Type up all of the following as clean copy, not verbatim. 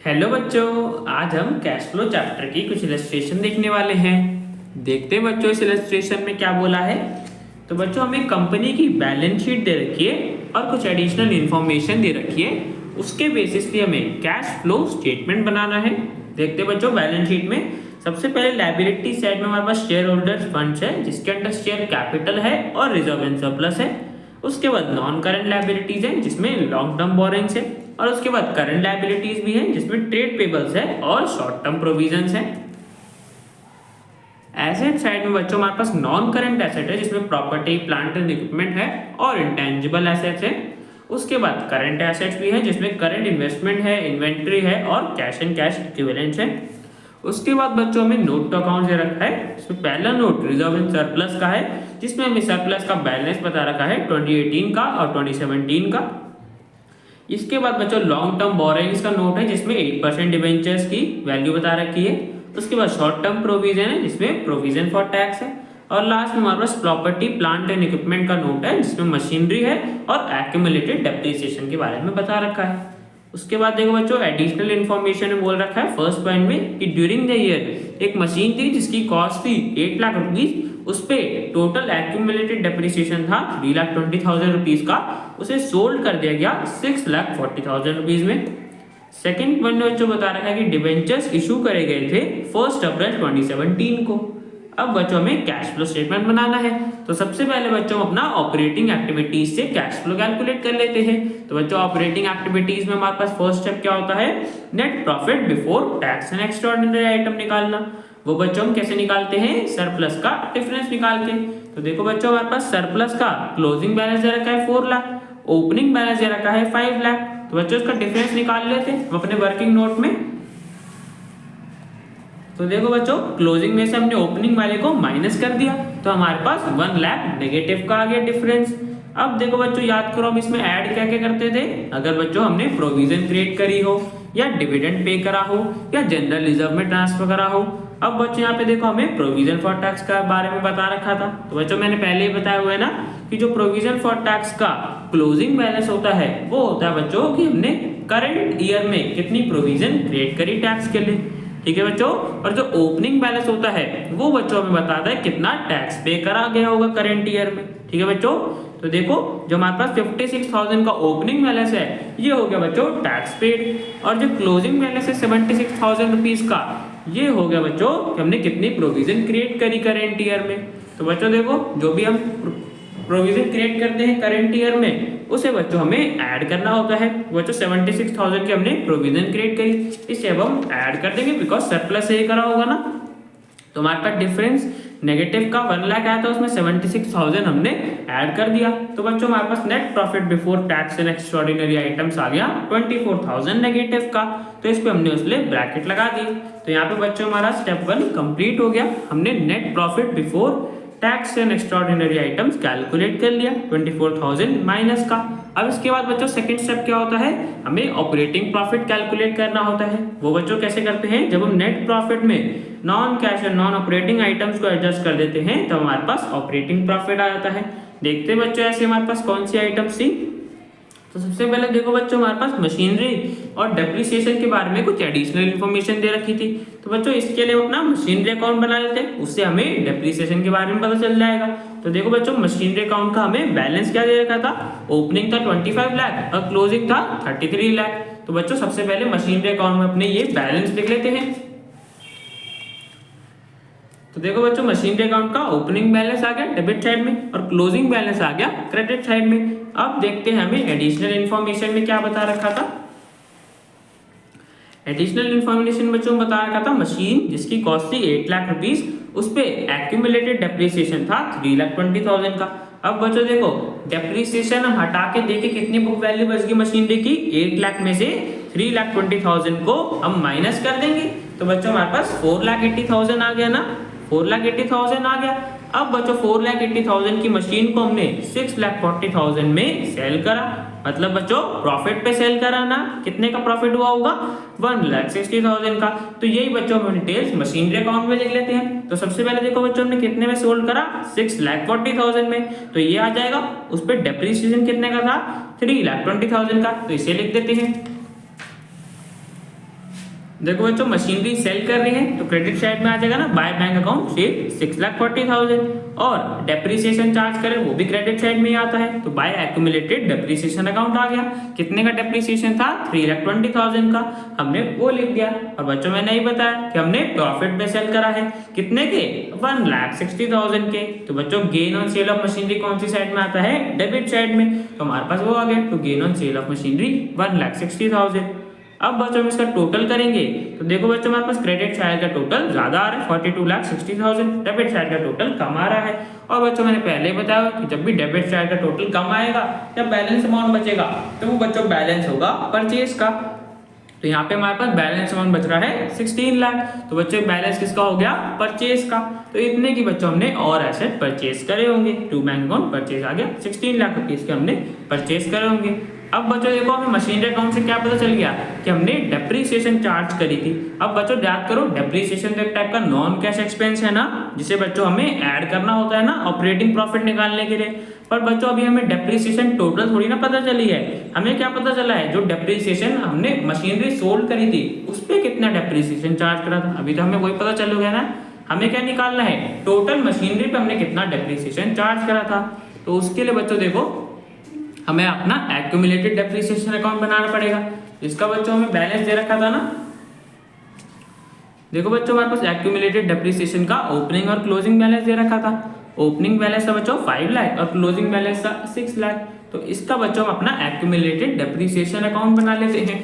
Hello बच्चों, आज हम कैश फ्लो चैप्टर की कुछ इलस्ट्रेशन देखने वाले हैं। देखते हैं बच्चों इस इलस्ट्रेशन में क्या बोला है। तो बच्चों हमें कंपनी की बैलेंस शीट दे रखी है और कुछ एडिशनल इंफॉर्मेशन दे रखी है। उसके बेसिस पे हमें कैश फ्लो स्टेटमेंट बनाना है। देखते हैं बच्चों बैलेंस शीट में सबसे पहले लायबिलिटी साइड में हमारे पास शेयर होल्डर्स फंड्स है, जिसके अंदर शेयर कैपिटल है और रिजर्व एंड सरप्लस है। उसके बाद नॉन करंट लायबिलिटीज है, जिसमें लॉन्ग टर्म बोरिंग्स है। और उसके बाद करंट लायबिलिटीज भी है, जिसमें ट्रेड पेबल्स है और शॉर्ट टर्म प्रोविजंस है। एसेट साइड में बच्चों हमारे पास नॉन करंट एसेट है, जिसमें प्रॉपर्टी प्लांट एंड इक्विपमेंट है और इंटेंजिबल एसेट्स है। उसके बाद करंट एसेट्स भी है, जिसमें करंट इन्वेस्टमेंट है, इन्वेंट्री है और कैश एंड कैश इक्विवेलेंट्स है। उसके बाद बच्चों हमें नोट टू अकाउंट दे रखा है। इसमें पहला नोट रिजर्व एंड सरप्लस का है, जिसमें हमें सरप्लस का बैलेंस बता रखा है 2018 का और 2017 का। इसके बाद बच्चों लॉन्ग टर्म बोरोइंग्स का नोट है, जिसमें 8% डिबेंचर्स की वैल्यू बता रखी है। उसके बाद शॉर्ट टर्म प्रोविजन है, जिसमें प्रोविजन फॉर टैक्स है। और लास्ट में हमारे पास प्रॉपर्टी प्लांट एंड इक्विपमेंट का नोट है, जिसमें मशीनरी है और एक्यूमुलेटेड डेप्रिसिएशन के बारे में बता रखा है। उसके बाद देखो बच्चों एडिशनल इन्फॉर्मेशन में बोल रखा है फर्स्ट पॉइंट में कि ड्यूरिंग द ईयर एक मशीन थी जिसकी कॉस्ट थी 8 लाख रुपीज, उस पे टोटल एक्यूमुलेटेड डेप्रिसिएशन था 3,20,000 रुपीज का। उसे सोल्ड कर दिया गया 6,40,000 रुपीज में। सेकंड पॉइंट में जो बता रखा है कि डिबेंचर्स इशू करे गए थे 1 अप्रैल 2017 को। अब बच्चों हमें कैश फ्लो स्टेटमेंट बनाना है। तो सबसे पहले बच्चों हम अपना ऑपरेटिंग एक्टिविटीज से कैश फ्लो कैलकुलेट कर लेते हैं। तो बच्चों ऑपरेटिंग एक्टिविटीज में हमारे पास फर्स्ट स्टेप क्या होता है, net profit before tax and extraordinary item निकालना। वो बच्चों हम कैसे निकालते हैं, सरप्लस का डिफरेंस निकाल के। तो देखो बच्चों हमारे पास सरप्लस का क्लोजिंग बैलेंस दे रखा है 4 लाख, ओपनिंग बैलेंस दे रखा है 5 लाख। तो बच्चों इसका डिफरेंस निकाल लेते हैं अपने वर्किंग नोट में। तो देखो बच्चों क्लोजिंग में से हमने ओपनिंग वाले को माइनस कर दिया, तो हमारे पास 1 लाख नेगेटिव का आ गया डिफरेंस। अब देखो बच्चों याद करो हम इसमें ऐड क्या क्या करते थे। अगर बच्चों हमने प्रोविजन क्रिएट करी हो या डिविडेंड पे करा हो या जनरल रिजर्व में ट्रांसफर करा हो। अब बच्चों यहाँ पे देखो हमें प्रोविजन फॉर टैक्स का बारे में बता रखा था। तो बच्चों मैंने पहले ही बताया हुआ है ना कि जो प्रोविजन फॉर टैक्स का क्लोजिंग बैलेंस होता है वो होता है बच्चों कि हमने करंट ईयर में कितनी प्रोविजन क्रिएट करी टैक्स के लिए। ठीक है बच्चों, और जो ओपनिंग बैलेंस होता है वो बच्चों हमें बताता है कितना टैक्स पे करा गया होगा करंट ईयर में। ठीक है बच्चों, तो देखो जो हमारे पास 56,000 का ओपनिंग बैलेंस है ये हो गया बच्चों टैक्स पेड, और जो क्लोजिंग बैलेंस है 76,000 रुपीज का ये हो गया बच्चों कि हमने कितनी प्रोविजन क्रिएट करी करंट ईयर में। तो बच्चों देखो जो भी हम प्रोविजन क्रिएट करते हैं करंट ईयर में उसे बच्चों हमें ऐड करना होता है। बच्चों 76,000 की हमने प्रोविजन क्रिएट करी, इसे अब हम ऐड कर देंगे बिकॉज सरप्लस से ही करा होगा ना। तो हमारे पास डिफरेंस नेगेटिव का 1 लाख आया था, उसमें 76,000 हमने ऐड कर दिया। तो बच्चों हमारे पास net profit before tax and extraordinary items आ गया 24,000 नेगेटिव का। तो इस पे हमने उसके ब्रैकेट लगा दी। तो यहाँ पे बच्चों हमारा स्टेप 1 कंप्लीट हो गया। हमने net profit before tax and extraordinary items calculate कर लिया 24,000 माइनस का। अब इसके बाद बच्चों सेकंड स्टेप क्या होता है, हमें ऑपरेटिंग प्रॉफिट कैलकुलेट करना होता है। वो बच्चों कैसे करते हैं, जब हम नेट प्रॉफिट में नॉन कैश और नॉन ऑपरेटिंग आइटम्स को एडजस्ट कर देते हैं तो हमारे पास ऑपरेटिंग प्रॉफिट आ जाता है। देखते हैं बच्चों ऐसे हमारे पास कौन सी आइटम्स थी। तो सबसे पहले देखो बच्चों हमारे पास मशीनरी और डेप्रिसिएशन के बारे में कुछ एडिशनल इन्फॉर्मेशन दे रखी थी। तो बच्चों इसके लिए अपना मशीनरी अकाउंट बना लेते हैं, उससे हमें डेप्रिसिएशन के बारे में पता चल जाएगा। तो देखो बच्चों मशीनरी अकाउंट का हमें बैलेंस क्या दे रखा था, ओपनिंग था 25 लाख और क्लोजिंग था 33 लाख। तो बच्चों सबसे पहले मशीनरी अकाउंट में अपने ये बैलेंस लिख लेते हैं। तो देखो बच्चों मशीनरी अकाउंट का ओपनिंग बैलेंस आ गया डेबिट साइड में और क्लोजिंग बैलेंस आ गया क्रेडिट साइड में। अब देखते हैं हमें एडिशनल इन्फॉर्मेशन में क्या बता रखा था। एडिशनल इन्फॉर्मेशन बच्चों बता रखा था मशीन जिसकी कॉस्ट थी 8 लाख रुपीज, उस पे एक्यूमुलेटेड डेप्रिसिएशन था 3,20,000 का। अब बच्चों देखो डेप्रिसिएशन हम हटा के देखे कितनी बुक वैल्यू बच गई मशीनरी की, 8 लाख में से 3,20,000 को हम माइनस कर देंगे तो बच्चों हमारे पास 4,80,000 आ गया ना, 4,80,000 आ गया। अब बच्चों 4,80,000 की मशीन को हमने 6,40,000 में सेल करा, मतलब बच्चों प्रॉफिट पे सेल करा ना। कितने का प्रॉफिट हुआ होगा, 1,60,000 का। तो यही बच्चों हम डिटेल्स मशीनरी अकाउंट में लिख लेते हैं। तो सबसे पहले देखो बच्चों हमने कितने में सोल्ड करा, 6,40,000 में। तो ये आ जाएगा, उस पर डेप्रिसिएशन कितने का था, 3,20,000 का। तो इसे लिख देते हैं। देखो बच्चों मशीनरी सेल कर रही है तो क्रेडिट साइड में आ जाएगा ना, बाय बैंक अकाउंट से 6,40,000, और डेप्रिसिएशन चार्ज करें वो भी क्रेडिट साइड में ही आता है, तो बाय एक्यूमुलेटेड डेप्रिसिएशन अकाउंट आ गया। कितने का डेप्रिसिएशन था? 3,20,000 का, हमने वो लिख दिया। और बच्चों मैंने नहीं बताया कि हमने प्रॉफिट पे सेल करा है, कितने के? 1,60,000 के। तो बच्चों gain on sale of machinery कौन सी साइड में आता है? डेबिट साइड में, तो हमारे पास वो आ गया। तो gain on sale of machinery 1,60,000। अब बच्चों हम इसका टोटल करेंगे तो देखो बच्चों हमारे पास क्रेडिट साइड का टोटल ज्यादा आ रहा है 42,60,000, डेबिट साइड का टोटल कम आ रहा है। और बच्चों मैंने पहले ही बताया कि जब भी डेबिट साइड का टोटल कम आएगा या बैलेंस अमाउंट बचेगा तो वो बच्चों बैलेंस होगा परचेज का। तो यहाँ पे हमारे पास बैलेंस अमाउंट बच रहा है 16 लाख, तो बच्चों बैलेंस किसका हो गया? परचेज का। तो इतने की बच्चों हमने और एसेट परचेज करे होंगे, टू बैंक अकाउंट परचेज आ गया, 16 लाख रुपीज के हमने परचेज करे होंगे। अब बच्चों देखो हमें मशीनरी अकाउंट से क्या पता चल गया कि हमने डेप्रिसिएशन चार्ज करी थी। अब बच्चों याद करो डेप्रिसिएशन तो एक टाइप का नॉन कैश एक्सपेंस है ना, जिसे बच्चों हमें ऐड करना होता है ना ऑपरेटिंग प्रॉफिट निकालने के लिए। पर बच्चों अभी हमें डेप्रिसिएशन टोटल थोड़ी ना पता चली है, हमें क्या पता चला है? जो डेप्रिसिएशन हमने मशीनरी सोल्ड करी थी उस पर कितना डेप्रिसिएशन चार्ज करा था, अभी तो हमें वही पता चल गया ना। हमें क्या निकालना है? टोटल मशीनरी पे हमने कितना डेप्रिसिएशन चार्ज करा था। तो उसके लिए बच्चों देखो हमें अपना एक्यूमुलेटेड डेप्रिसिएशन अकाउंट बनाना पड़ेगा, जिसका बच्चों हमें बैलेंस दे रखा था ना। देखो बच्चों हमारे पास एक्यूमुलेटेड डेप्रिसिएशन का ओपनिंग और क्लोजिंग बैलेंस दे रखा था। ओपनिंग बैलेंस था बच्चों 5 लाख और क्लोजिंग बैलेंस था 6 लाख। तो इसका बच्चों हम अपना एक्यूमुलेटेड डेप्रिसिएशन अकाउंट बना लेते हैं।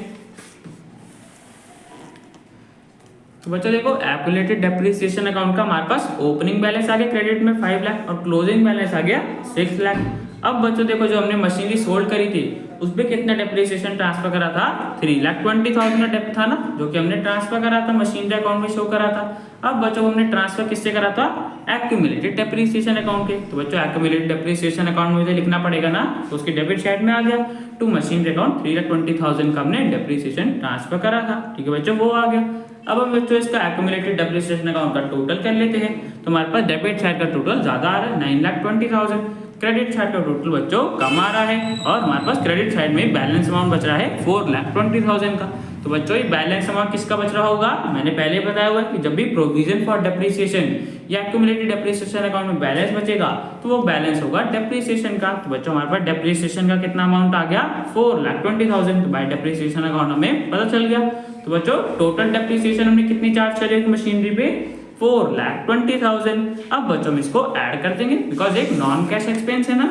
तो बच्चों देखो एक्यूमुलेटेड डेप्रिसिएशन अकाउंट का हमारे पास ओपनिंग बैलेंस आ गया क्रेडिट में 5 लाख और क्लोजिंग बैलेंस आ गया 6 लाख। अब बच्चों देखो जो हमने मशीनरी सोल्ड करी थी उस पे कितना डेप्रिसिएशन ट्रांसफर करा था? 3,20,000 का डेप था ना, जो कि हमने ट्रांसफर करा था मशीनरी अकाउंट में शो करा था। अब बच्चों हमने ट्रांसफर किससे करा था? एक्यूमुलेटेड डेप्रिसिएशन अकाउंट के। तो बच्चों एक्यूमुलेटेड डेप्रिसिएशन अकाउंट में मुझे लिखना पड़ेगा ना, तो उसके डेबिट साइड में आ गया टू मशीनरी अकाउंट 3,20,000 का हमने डेप्रिसिएशन ट्रांसफर करा था। ठीक है बच्चों, वो आ गया। अब हम बच्चों इसका एक्यूमुलेटेड डेप्रिसिएशन अकाउंट का टोटल कर लेते हैं। तो हमारे पास डेबिट साइड का टोटल ज्यादा आ रहा है 9,20,000, क्रेडिट साइड का टोटल बच्चों कम आ रहा है और हमारे पास क्रेडिट साइड में बैलेंस अमाउंट बच रहा है 4,20,000 का। तो बच्चों ये बैलेंस अमाउंट किसका बच रहा होगा? मैंने पहले बताया हुआ है कि जब भी प्रोविजन फॉर डेप्रिसिएशन या एक्यूमुलेटेड डेप्रिसिएशन अकाउंट में बैलेंस बचेगा तो वो बैलेंस होगा डेप्रिसिएशन का। तो बच्चों हमारे पास डेप्रिसिएशन का कितना अमाउंट आ गया? 4,20,000। तो बाय डेप्रिसिएशन अकाउंट हमें पता चल गया। तो बच्चों टोटल डेप्रिसिएशन हमने कितनी चार्ज करी है मशीनरी पे? 4,20,000। अब बच्चों हम इसको ऐड कर देंगे बिकॉज एक नॉन कैश एक्सपेंस है ना।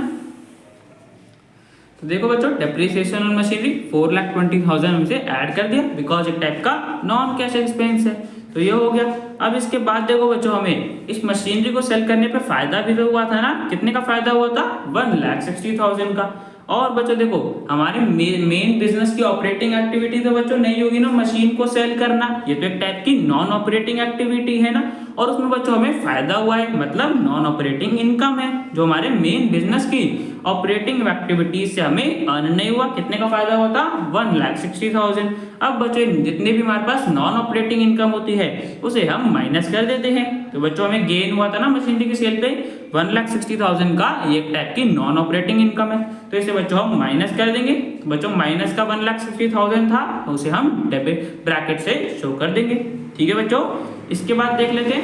तो देखो बच्चों डेप्रिसिएशन ऑन मशीनरी 4,20,000 हमसे ऐड कर दिया बिकॉज एक टाइप का नॉन कैश एक्सपेंस है। तो ये हो गया। अब इसके बाद देखो बच्चों हमें इस मशीनरी को सेल करने पे फायदा भी तो हुआ था ना। कितने का फायदा हुआ था? 1,60,000 का। और बच्चों देखो हमारी मेन बिजनेस की ऑपरेटिंग एक्टिविटी तो बच्चों नहीं होगी ना मशीन को सेल करना, ये तो एक टाइप की नॉन ऑपरेटिंग एक्टिविटी है ना। और उसमें बच्चों हमें फायदा हुआ है, मतलब नॉन ऑपरेटिंग इनकम है जो हमारे मेन बिजनेस की ऑपरेटिंग एक्टिविटीज से हमें अर्न नहीं हुआ। कितने का फायदा हुआ था? 1,60,000। अब बच्चों जितने भी हमारे पास नॉन ऑपरेटिंग इनकम होती है उसे हम माइनस कर देते हैं। तो बच्चों हमें गेन हुआ था ना मशीनरी की सेल पे 1,60,000 का, ये एक टाइप की नॉन ऑपरेटिंग इनकम है। तो इसे बच्चों हम माइनस कर देंगे। बच्चों माइनस का 1,60,000 था तो उसे हम डेबिट ब्रैकेट से शो कर देंगे। ठीक है बच्चों, इसके बाद देख लेते हैं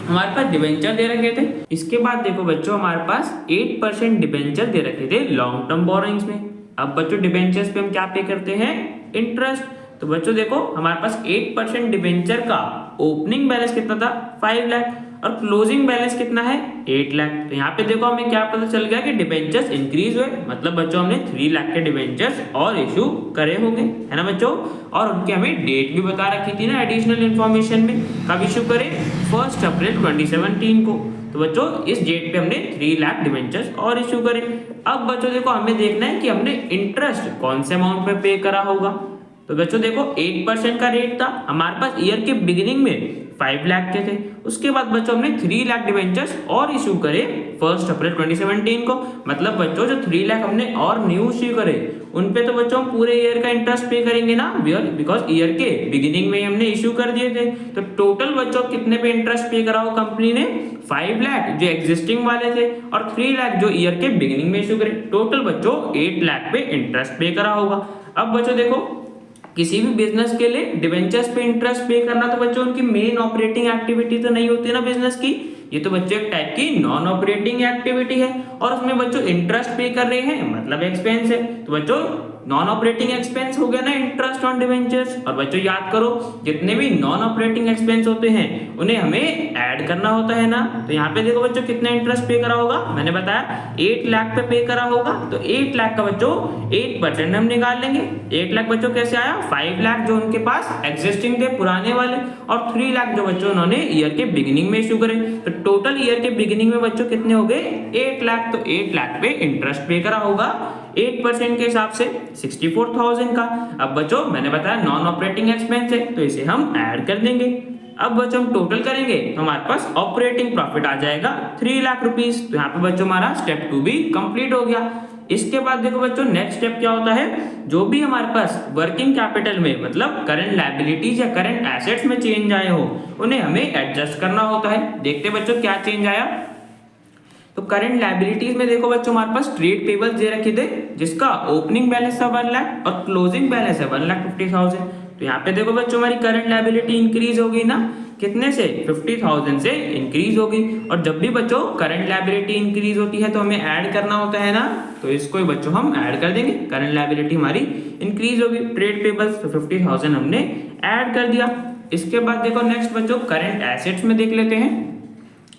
हमारे पास डिबेंचर दे रखे थे। इसके बाद देखो बच्चों हमारे पास 8% डिबेंचर दे रखे थे लॉन्ग टर्म बोरोइंग्स में। अब बच्चों डिबेंचर्स पे हम क्या पे करते हैं? इंटरेस्ट। तो बच्चों देखो हमारे पास 8% डिबेंचर का ओपनिंग बैलेंस कितना था? 5 लाख और क्लोजिंग बैलेंस कितना है? 8 लाख। तो यहाँ पे देखो हमें क्या पता चल गया कि डिबेंचर्स इंक्रीज हुए, मतलब बच्चों हमने 3 लाख के डिबेंचर्स और इशू करे होंगे, है ना बच्चों। और उनकी हमें डेट भी बता रखी थी ना एडिशनल इन्फॉर्मेशन में, कब इशू करें? 1 अप्रैल 2017 को। तो बच्चों इस डेट पे हमने 3 लाख डिबेंचर्स और इशू करें। अब बच्चों देखो हमें देखना है कि हमने इंटरेस्ट कौन से अमाउंट पे पे करा होगा। तो बच्चों देखो 8% का रेट था हमारे पास ईयर के बिगिनिंग में 5 लाख के थे। उसके बाद बच्चों हमने 3 लाख डिबेंचर्स और इशू करे 1 अप्रैल 2017 को। मतलब बच्चों जो 3 लाख हमने और न्यू इशू करे उन पे तो बच्चों हम पूरे ईयर का इंटरेस्ट पे करेंगे ना, बिकॉज ईयर के बिगिनिंग में हमने इशू कर दिए थे। तो टोटल बच्चों कितने पे इंटरेस्ट पे करा हो कंपनी ने? 5 लाख जो एग्जिस्टिंग वाले थे और 3 लाख जो ईयर के बिगिनिंग में इशू करे। टोटल बच्चों 8 लाख पे इंटरेस्ट पे करा होगा। अब बच्चों देखो किसी भी बिजनेस के लिए डिवेंचर्स पे इंटरेस्ट पे करना तो बच्चों उनकी मेन ऑपरेटिंग एक्टिविटी तो नहीं होती ना बिजनेस की, ये तो बच्चों एक टाइप की नॉन ऑपरेटिंग एक्टिविटी है और उसमें बच्चों इंटरेस्ट पे कर रहे हैं मतलब एक्सपेंस है। तो बच्चों नॉन ऑपरेटिंग एक्सपेंस हो गया ना इंटरेस्ट ऑन डिवेंचर्स। और बच्चों याद करो जितने भी नॉन ऑपरेटिंग एक्सपेंस होते हैं उन्हें हमें ऐड करना होता है ना। तो यहाँ पे देखो बच्चों कितना इंटरेस्ट पे करा होगा, मैंने बताया 8 लाख पे करा होगा। तो 8 लाख का बच्चों 8% हम निकाल लेंगे। 8 लाख बच्चों कैसे आया, 5 लाख जो उनके पास एग्जिस्टिंग थे पुराने वाले और 3 लाख जो बच्चों उन्होंने ईयर के बिगिनिंग में इशू करे। तो टोटल ईयर के बिगिनिंग में बच्चों कितने हो गए 8 लाख। तो 8 लाख पे इंटरेस्ट पे करा होगा 8% के हिसाब से 64,000 का। अब बच्चों मैंने बताया नॉन ऑपरेटिंग एक्सपेंस है तो इसे हम ऐड कर देंगे। अब बच्चों हम टोटल करेंगे तो हमारे पास ऑपरेटिंग प्रॉफिट आ जाएगा 3 लाख रुपीस। तो यहाँ पे बच्चों हमारा स्टेप 2 भी कंप्लीट हो गया। इसके बाद देखो बच्चों नेक्स्ट स्टेप क्या होता है, जो भी हमारे पास वर्किंग कैपिटल में मतलब करंट लायबिलिटीज या करंट एसेट्स में चेंज आए हो उन्हें हमें एडजस्ट करना होता है। देखते बच्चों क्या चेंज आया। तो करंट लायबिलिटीज में देखो बच्चों हमारे पास ट्रेड पेबल्स दे रखे थे जिसका ओपनिंग बैलेंस था 1 लाख और क्लोजिंग बैलेंस है 1,50,000। तो यहाँ पे देखो बच्चों हमारी करंट लायबिलिटी इंक्रीज हो गई ना, कितने से 50,000 से इंक्रीज हो गई। और जब भी बच्चों करंट लायबिलिटी इंक्रीज होती है तो हमें ऐड करना होता है ना, तो इसको बच्चों हम ऐड कर देंगे। करंट लायबिलिटी हमारी इंक्रीज होगी ट्रेड पेबल्स तो 50,000 हमने ऐड कर दिया। इसके बाद देखो नेक्स्ट बच्चों करंट एसेट्स में देख लेते हैं।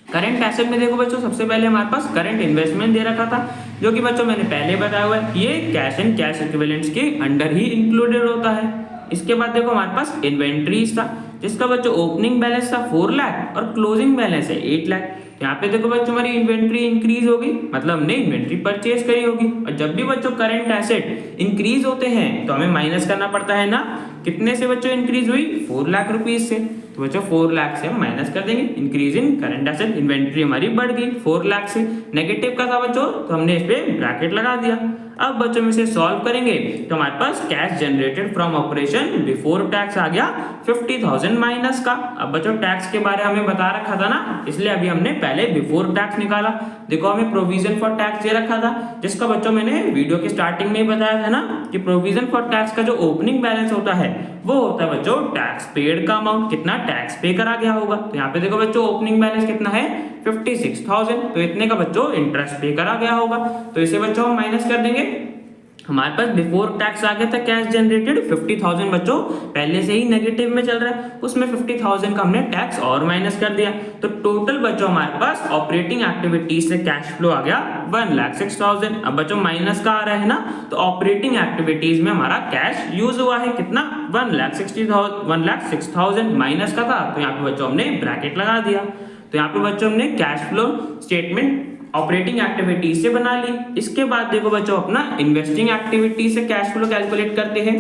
करंट एसेट में देखो बच्चों सबसे पहले हमारे पास करंट इन्वेस्टमेंट दे रखा था जो कि बच्चों मैंने पहले बताया हुआ है ये कैश एंड कैश इक्विवेलेंट्स के अंडर ही इंक्लूडेड होता है। इसके बाद देखो हमारे पास इन्वेंट्रीज था जिसका बच्चों ओपनिंग बैलेंस था 4 लाख और क्लोजिंग बैलेंस है 8 लाख। यहाँ पे देखो बच्चों हमारी इन्वेंट्री इंक्रीज होगी मतलब हमने इन्वेंट्री परचेज करी होगी। और जब भी बच्चों करंट एसेट इंक्रीज होते हैं तो हमें माइनस करना पड़ता है ना, कितने से बच्चों इंक्रीज हुई 4 लाख रुपीज से। तो बच्चों 4 लाख से हम माइनस कर देंगे, increase in current asset inventory हमारी बढ़ गई 4 लाख से। नेगेटिव का था बच्चों तो हमने इस पे ब्रैकेट लगा दिया। अब बच्चों में से सॉल्व करेंगे तो हमारे पास cash generated from operation before tax आ गया 50,000 माइनस का। अब बच्चों टैक्स के बारे में हमें बता रखा था ना, इसलिए अभी हमने पहले बिफोर टैक्स निकाला। देखो हमें प्रोविजन फॉर टैक्स दे रखा था जिसका बच्चों मैंने वीडियो के स्टार्टिंग में ही बताया था ना कि प्रोविजन फॉर टैक्स का जो ओपनिंग बैलेंस होता है वो होता है बच्चों टैक्स पेड का अमाउंट, कितना टैक्स पे करा गया होगा। तो यहाँ पे देखो बच्चों ओपनिंग बैलेंस कितना है 56,000, तो इतने का बच्चों इंटरेस्ट पे करा गया होगा। तो इसे बच्चों हम माइनस कर देंगे। हमारे पास बिफोर टैक्स आ गया था कैश जनरेटेड 50,000 बच्चों पहले से ही नेगेटिव में चल रहा है, उसमें 50,000 का हमने टैक्स और माइनस कर दिया। तो टोटल बच्चों हमारे पास ऑपरेटिंग एक्टिविटीज से कैश फ्लो आ गया 1,06,000। अब बच्चों माइनस का आ रहा है ना, तो ऑपरेटिंग एक्टिविटीज में हमारा कैश यूज हुआ है कितना 1,06,000 माइनस का था। तो यहाँ पे बच्चों हमने ब्रैकेट लगा दिया। तो यहाँ पे बच्चों हमने cash flow statement operating activity से बना ली। इसके बाद देखो बच्चों अपना इन्वेस्टिंग एक्टिविटी से कैश फ्लो कैलकुलेट करते हैं।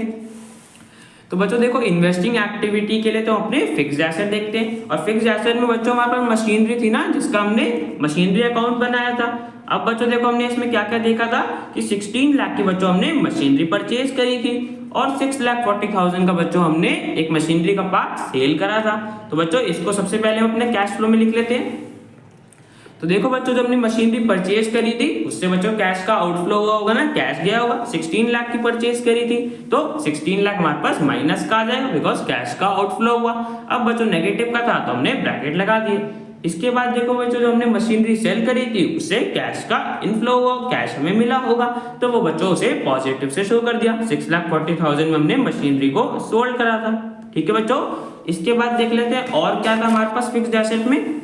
तो बच्चों देखो इन्वेस्टिंग एक्टिविटी के लिए तो अपने फिक्स्ड एसेट देखते हैं और फिक्स्ड एसेट में बच्चों हमारे पास मशीनरी थी ना जिसका हमने मशीनरी अकाउंट बनाया था। अब बच्चों देखो हमने इसमें क्या क्या देखा था कि 16 लाख की बच्चों हमने मशीनरी परचेज करी थी और 6,40,000 का बच्चों हमने एक मशीनरी का पार्ट सेल करा था। तो बच्चों इसको सबसे पहले हम अपने कैश फ्लो में लिख लेते हैं। तो देखो बच्चों जब हमने मशीनरी परचेज करी थी उससे बच्चों कैश का आउटफ्लो हुआ होगा ना, कैश गया होगा। 16 लाख की परचेज करी थी तो 16 लाख हमारे पास माइनस का आ जाएगा बिकॉज कैश का आउटफ्लो हुआ। अब बच्चों नेगेटिव का था तो हमने ब्रैकेट लगा दिए। इसके बाद देखो बच्चों जो हमने मशीनरी सेल करी थी उससे कैश का इनफ्लो हुआ, कैश हमें मिला होगा तो वो बच्चों उसे पॉजिटिव से शो कर दिया। 6,40,000 में हमने मशीनरी को सोल्ड करा था। ठीक है बच्चों, इसके बाद देख लेते हैं और क्या था हमारे पास फिक्स्ड एसेट में।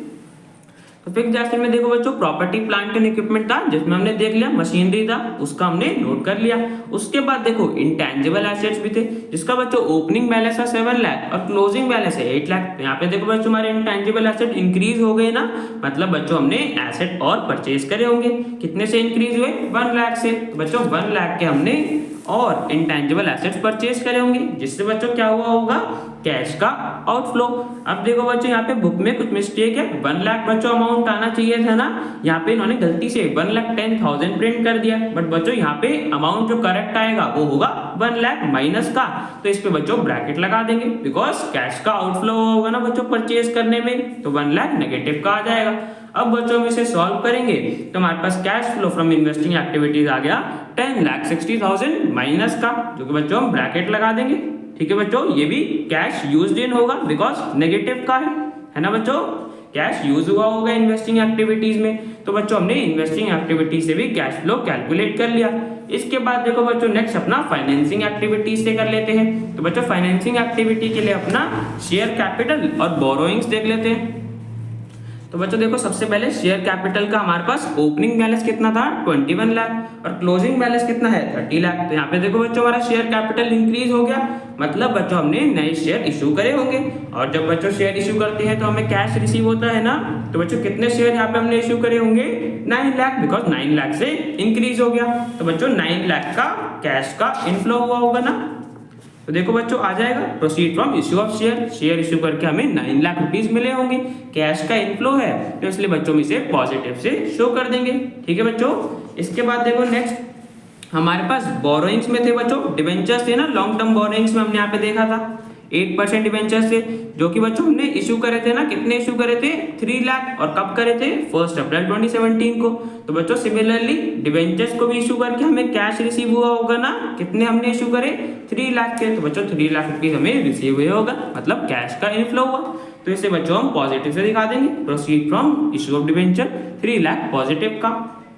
तो फिक्स्ड एसेट में देखो बच्चों प्रॉपर्टी प्लांट एंड इक्विपमेंट था जिसमें हमने देख लिया मशीनरी था उसका हमने नोट कर लिया। उसके बाद देखो इंटेंजिबल एसेट्स भी थे जिसका बच्चों ओपनिंग बैलेंस था 7 लाख और क्लोजिंग बैलेंस है 8 लाख। तो यहाँ पे देखो बच्चों हमारे इंटेंजिबल एसेट इंक्रीज हो गए ना, मतलब बच्चों हमने एसेट और परचेज करे होंगे। कितने से इंक्रीज हुए 1 लाख से। तो बच्चों 1 लाख के हमने और इंटेंजिबल एसेट्स परचेज करे होंगे जिससे बच्चों क्या हुआ होगा कैश का आउटफ्लो। अब देखो बच्चों यहाँ पे बुक में कुछ मिस्टेक है, 1 लाख बच्चों अमाउंट आना चाहिए था ना, यहाँ पे इन्होंने गलती से 1,10,000 प्रिंट कर दिया। बट बच्चों यहाँ पे अमाउंट जो करेक्ट आएगा वो होगा 1 लाख माइनस का। तो इस पे बच्चों ब्रैकेट लगा देंगे बिकॉज कैश का आउटफ्लो होगा ना बच्चों परचेज करने में, तो 1 लाख नेगेटिव का आ जाएगा। अब बच्चों हम इसे सॉल्व करेंगे तो हमारे पास cash flow from investing activities आ गया 10,60,000 माइनस का, जो कि बच्चों हम ब्रैकेट लगा देंगे। ठीक है बच्चों, ये भी कैश यूज्ड इन होगा बिकॉज नेगेटिव का है ना बच्चों, कैश यूज हुआ होगा इन्वेस्टिंग एक्टिविटीज में। तो बच्चों हमने इन्वेस्टिंग एक्टिविटीज से भी कैश फ्लो कैलकुलेट कर लिया। इसके बाद देखो बच्चों नेक्स्ट अपना फाइनेंसिंग एक्टिविटीज से कर लेते हैं। तो बच्चों फाइनेंसिंग एक्टिविटी के लिए अपना शेयर कैपिटल और बोरोइंग्स देख लेते हैं। तो बच्चों देखो सबसे पहले शेयर कैपिटल का हमारे पास ओपनिंग बैलेंस कितना था 21 लाख और क्लोजिंग बैलेंस कितना है 30 लाख। तो यहाँ पे देखो बच्चों हमारा शेयर कैपिटल इंक्रीज हो गया, मतलब बच्चों हमने नए शेयर इशू करे होंगे। और जब बच्चों शेयर इशू करते हैं तो हमें कैश रिसीव होता है ना। तो बच्चों कितने शेयर यहाँ पे हमने इशू करे होंगे 9 लाख, बिकॉज 9 लाख से इंक्रीज हो गया। तो बच्चों 9 लाख का कैश का इनफ्लो हुआ होगा ना। तो देखो बच्चों आ जाएगा proceed from issue of share, share issue करके हमें 9 लाख रुपीज मिले होंगे, कैश का इनफ्लो है तो इसलिए बच्चों में इसे पॉजिटिव से शो कर देंगे। ठीक है बच्चों, इसके बाद देखो नेक्स्ट हमारे पास बोरोइंग्स में थे बच्चों, डिबेंचर्स थे ना, लॉन्ग टर्म बोरोइंग्स में हमने यहाँ पे देखा था 8% डिबेंचर्स थे जो कि बच्चों हमने इशू करे थे ना। कितने इशू करे थे 3 लाख और कब करे थे 1 अप्रैल 2017 को। तो बच्चों सिमिलरली डिबेंचर्स को भी इशू करके हमें कैश रिसीव हुआ होगा ना। कितने हमने इशू करे 3 लाख के, तो बच्चों 3 लाख रुपीज हमें रिसीव हुए होगा, मतलब कैश का इनफ्लो हुआ। तो इसे बच्चों हम पॉजिटिव से दिखा देंगे, proceed from issue of debenture 3 lakh positive का।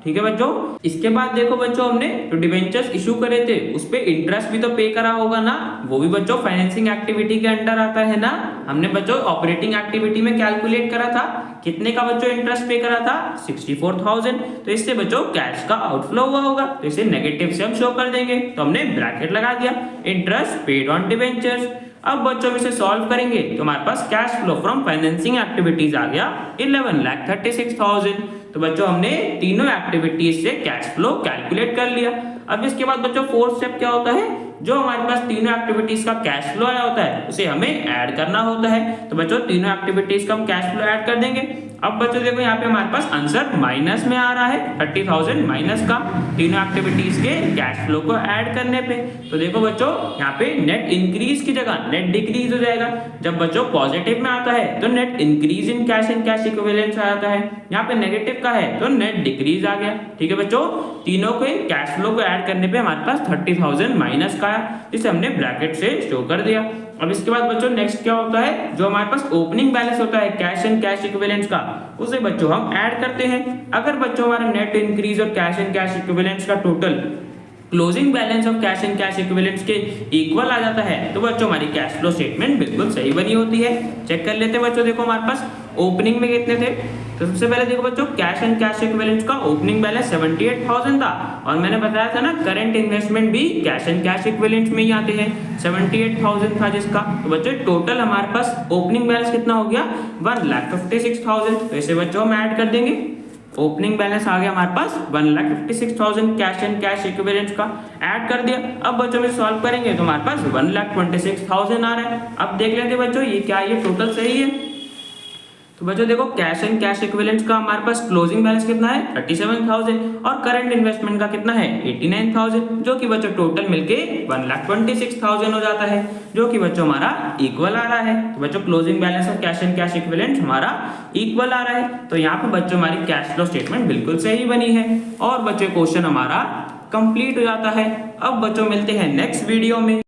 ठीक है बच्चों, इसके बाद देखो बच्चों हमने जो डिबेंचर्स इशू करे थे उस पे इंटरेस्ट भी तो पे करा होगा ना, वो भी बच्चों फाइनेंसिंग एक्टिविटी के अंडर आता है ना। हमने बच्चों ऑपरेटिंग एक्टिविटी में कैलकुलेट करा था, कितने का बच्चों इंटरेस्ट पे करा था 64,000। तो इससे बच्चों कैश का आउटफ्लो हुआ होगा, तो इसे नेगेटिव से हम शो कर देंगे। तो हमने ब्रैकेट लगा दिया इंटरेस्ट पेड ऑन डिबेंचर्स। अब बच्चों में से सॉल्व करेंगे तो हमारे पास cash flow from financing activities आ गया 11,36,000। तो बच्चों हमने तीनों एक्टिविटीज से कैश फ्लो कैलकुलेट कर लिया। अब इसके बाद बच्चों फोर्थ स्टेप क्या होता है, जो हमारे पास तीनों एक्टिविटीज का कैश फ्लो आया होता है उसे हमें ऐड करना होता है। तो बच्चों तीनों एक्टिविटीज का हम कैश फ्लो ऐड कर देंगे। अब बच्चों देखो यहाँ पे हमारे पास आंसर माइनस में आ रहा है 30,000 माइनस का, तीनों एक्टिविटीज के कैश फ्लो को ऐड करने पे। तो देखो बच्चों यहाँ पे नेट इंक्रीज की जगह नेट डिक्रीज हो जाएगा। जब बच्चों पॉजिटिव में आता है तो net increase in cash and cash equivalents आ जाता है, यहाँ पे नेगेटिव का है तो नेट डिक्रीज आ गया। ठीक है बच्चों, तीनों के कैश फ्लो को ऐड करने पे हमारे पास 30,000 माइनस का है, जिसे हमने ब्रैकेट से शो कर दिया। अब इसके बाद बच्चों नेक्स्ट क्या होता है, जो हमारे पास ओपनिंग बैलेंस होता है कैश एंड कैश इक्विवेलेंट्स का, उसे बच्चों हम ऐड करते हैं। अगर बच्चों हमारा नेट इंक्रीज और कैश एंड कैश इक्विवेलेंट्स का total closing balance of cash and cash equivalents के इक्वल आ जाता है तो बच्चों हमारी कैश फ्लो स्टेटमेंट बिल्कुल सही बनी होती है। चेक कर लेते हैं बच्चों, देखो हमारे पास ओपनिंग में कितने थे। तो सबसे पहले देखो बच्चों कैश एंड कैश इक्विवेलेंट्स का ओपनिंग बैलेंस 78,000 था, और मैंने बताया था ना करंट इन्वेस्टमेंट भी कैश एंड कैश इक्विवेलेंट्स में ही आते हैं, 78,000 था जिसका। तो बच्चों टोटल हमारे पास ओपनिंग बैलेंस कितना हो गया 1,56,000। तो इसे बच्चों हम ऐड कर देंगे, ओपनिंग बैलेंस आ गया हमारे पास 1,56,000 कैश एंड कैश इक्विवेलेंट्स का, ऐड कर दिया। अब बच्चों में सॉल्व करेंगे तो हमारे पास 1,26,000 आ रहा है। अब देख लेते बच्चों ये क्या, ये टोटल सही है। तो बच्चों देखो कैश एंड कैश इक्विवेलेंट्स का हमारे पास क्लोजिंग बैलेंस कितना है 37,000 और करंट इन्वेस्टमेंट का कितना है 89,000, जो कि बच्चों टोटल मिलके 1,26,000 हो जाता है, जो कि बच्चों हमारा इक्वल आ रहा है। तो बच्चों क्लोजिंग बैलेंस और कैश एंड कैश इक्विवेलेंट्स हमारा इक्वल आ रहा है। तो यहाँ पे बच्चों हमारी कैश फ्लो स्टेटमेंट बिल्कुल सही बनी है और बच्चों क्वेश्चन हमारा कंप्लीट हो जाता है। अब बच्चों मिलते हैं नेक्स्ट वीडियो में।